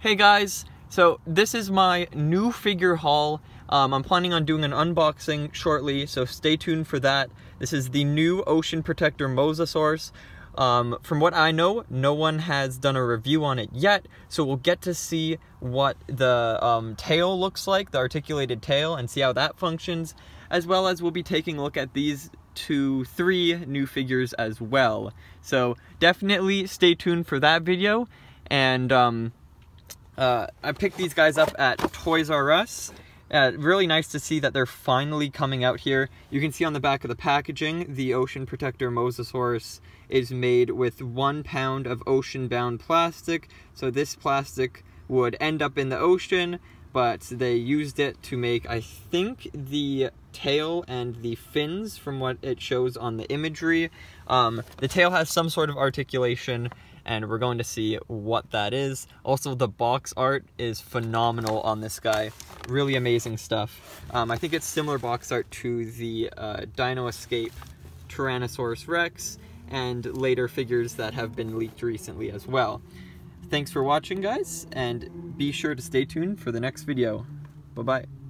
Hey guys, so this is my new figure haul. I'm planning on doing an unboxing shortly, so stay tuned for that. This is the new Ocean Protector Mosasaurus. From what I know, no one has done a review on it yet, so we'll get to see what the tail looks like, the articulated tail, and see how that functions, as well as we'll be taking a look at these 3 new figures as well. So definitely stay tuned for that video, and I picked these guys up at Toys R Us. Really nice to see that they're finally coming out here. You can see on the back of the packaging, the Ocean Protector Mosasaurus is made with 1 pound of ocean-bound plastic. So this plastic would end up in the ocean, but they used it to make, I think, the tail and the fins from what it shows on the imagery. The tail has some sort of articulation, and we're going to see what that is. Also, the box art is phenomenal on this guy. Really amazing stuff. I think it's similar box art to the Dino Escape Tyrannosaurus Rex and later figures that have been leaked recently as well. Thanks for watching, guys, and be sure to stay tuned for the next video. Bye-bye.